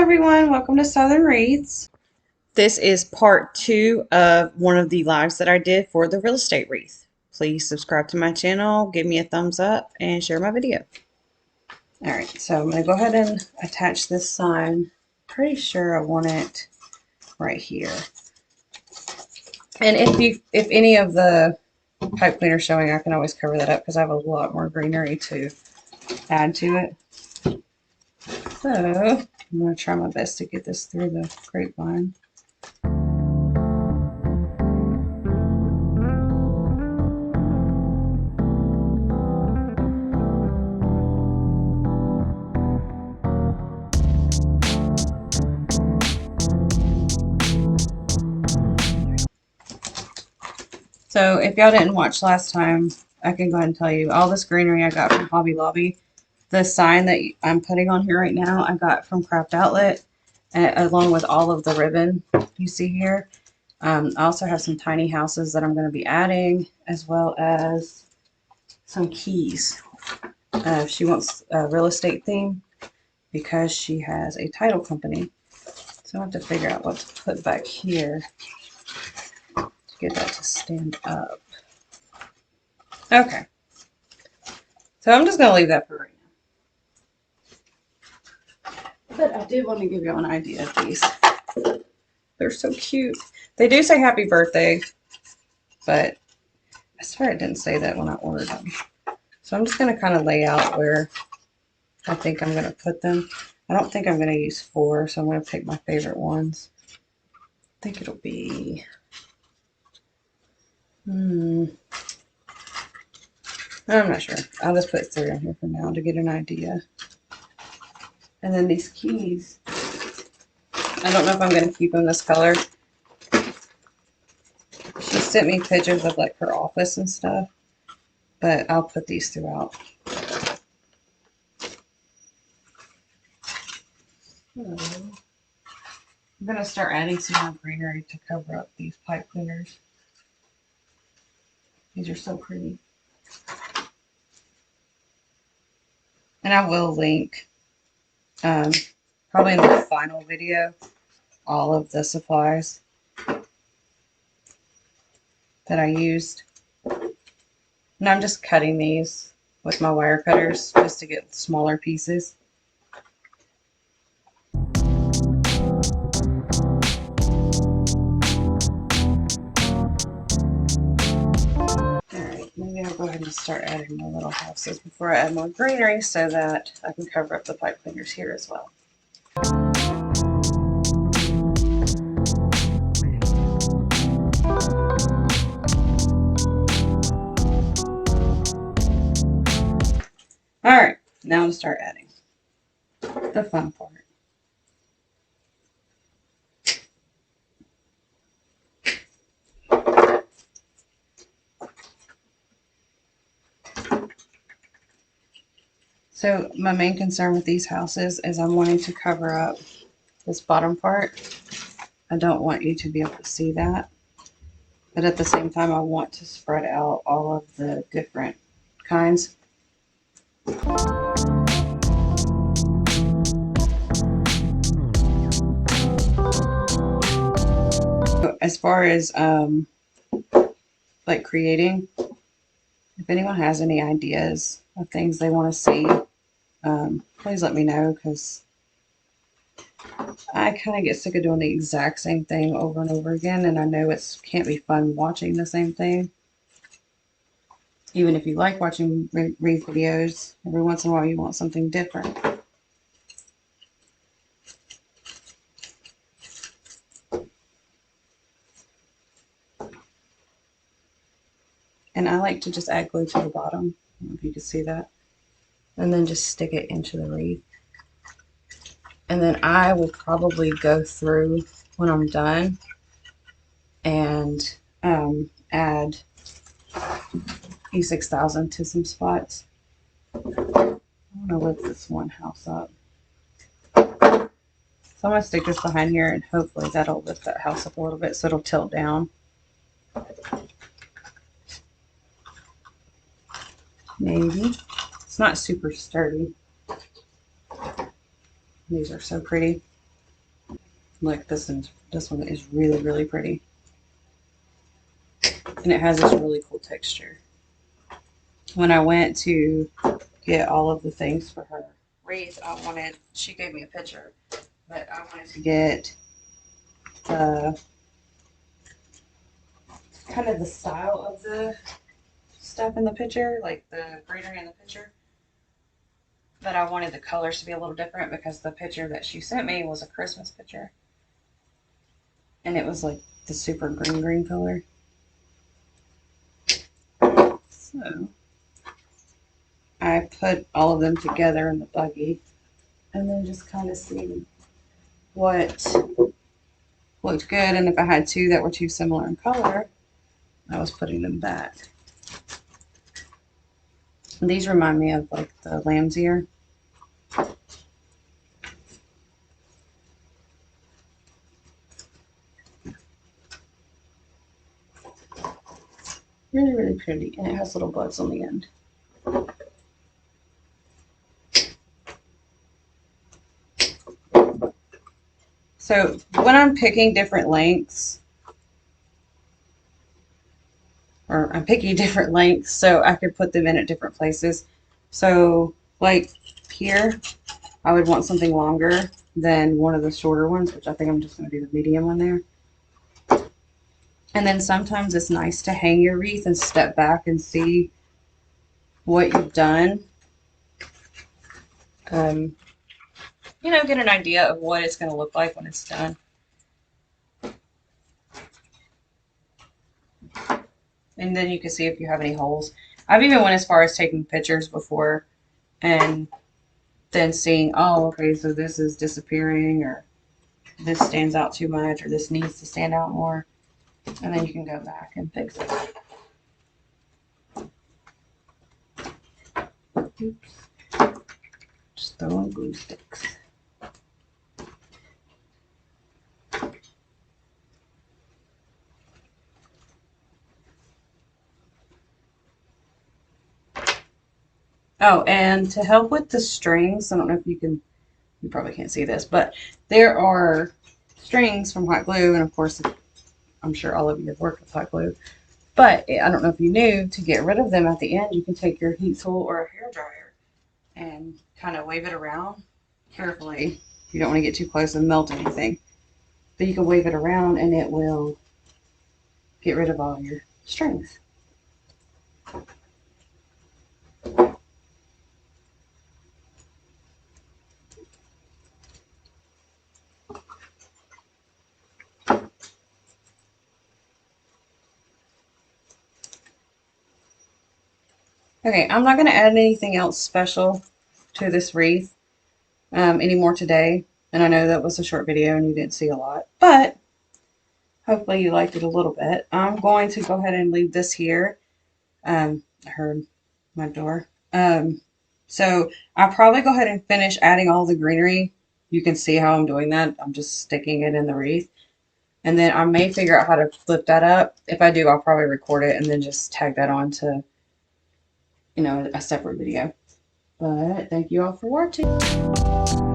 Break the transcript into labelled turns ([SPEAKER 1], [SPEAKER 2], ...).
[SPEAKER 1] everyone, welcome to Southern Wreaths. This is part 2 of one of the lives that I did for the real estate wreath. Please subscribe to my channel, give me a thumbs up, and share my video. Alright, so I'm going to go ahead and attach this sign. Pretty sure I want it right here. And if any of the pipe cleaner is showing, I can always cover that up because I have a lot more greenery to add to it. So I'm going to try my best to get this through the grapevine. So if y'all didn't watch last time, I can go ahead and tell you all this greenery I got from Hobby Lobby. The sign that I'm putting on here right now, I got from Craft Outlet, along with all of the ribbon you see here. I also have some tiny houses that I'm going to be adding, as well as some keys. She wants a real estate theme because she has a title company. So I have to figure out what to put back here to get that to stand up. Okay. So I'm just going to leave that for right now. But I did want to give you an idea of these. They're so cute. They do say happy birthday, but I swear it didn't say that when I ordered them. So I'm just going to kind of lay out where I think I'm going to put them. I don't think I'm going to use 4, so I'm going to pick my favorite ones. I think it'll be... I'm not sure. I'll just put 3 on here for now to get an idea. And then these keys, I don't know if I'm going to keep them this color. She sent me pictures of like her office and stuff, but I'll put these throughout. So, I'm going to start adding some more greenery to cover up these pipe cleaners. These are so pretty. And I will link, probably in the final video, all of the supplies that I used. And I'm just cutting these with my wire cutters just to get smaller pieces. Alright, maybe I'll go ahead and start adding more little houses before I add more greenery so that I can cover up the pipe cleaners here as well. Alright, now to start adding the fun part. So my main concern with these houses is I'm wanting to cover up this bottom part. I don't want you to be able to see that. But at the same time, I want to spread out all of the different kinds. As far as like creating, if anyone has any ideas of things they want to see, please let me know, because I kind of get sick of doing the exact same thing over and over again, and I know it can't be fun watching the same thing. Even if you like watching Wreath videos, every once in a while you want something different. And I like to just add glue to the bottom. I don't know if you can see that. And then just stick it into the wreath. And then I will probably go through when I'm done and add E6000 to some spots. I'm going to lift this one house up. So I'm going to stick this behind here, and hopefully that'll lift that house up a little bit so it'll tilt down. Maybe. It's not super sturdy. These are so pretty. Look, this one is really, really pretty. And it has this really cool texture. When I went to get all of the things for her wreath, she gave me a picture, but I wanted to get kind of the style of the stuff in the picture, like the greenery in the picture. But I wanted the colors to be a little different because the picture that she sent me was a Christmas picture. And it was like the super green color. So I put all of them together in the buggy and then just kind of see what looked good. And if I had two that were too similar in color, I was putting them back. And these remind me of like the lamb's ear. Really, really pretty. And it has little buds on the end. So when I'm picking different lengths, or I'm picking different lengths so I could put them in at different places. So like here, I would want something longer than one of the shorter ones, which I think I'm just going to do the medium one there. And then sometimes it's nice to hang your wreath and step back and see what you've done. You know, get an idea of what it's going to look like when it's done. And then you can see if you have any holes. I've even went as far as taking pictures before and then seeing, oh, okay, so this is disappearing, or this stands out too much, or this needs to stand out more. And then you can go back and fix it. Oops. Just throwing glue sticks. Oh, and to help with the strings, I don't know if you probably can't see this, but there are strings from hot glue, and of course, I'm sure all of you have worked with hot glue, but I don't know if you knew, to get rid of them at the end, you can take your heat tool or a hairdryer and kind of wave it around carefully. You don't want to get too close and melt anything, but you can wave it around and it will get rid of all your strings. Okay, I'm not going to add anything else special to this wreath anymore today. And I know that was a short video and you didn't see a lot, but hopefully you liked it a little bit. I'm going to go ahead and leave this here. I heard my door. So I'll probably go ahead and finish adding all the greenery. You can see how I'm doing that. I'm just sticking it in the wreath. And then I may figure out how to flip that up. If I do, I'll probably record it and then just tag that on to, you know, a separate video. But thank you all for watching.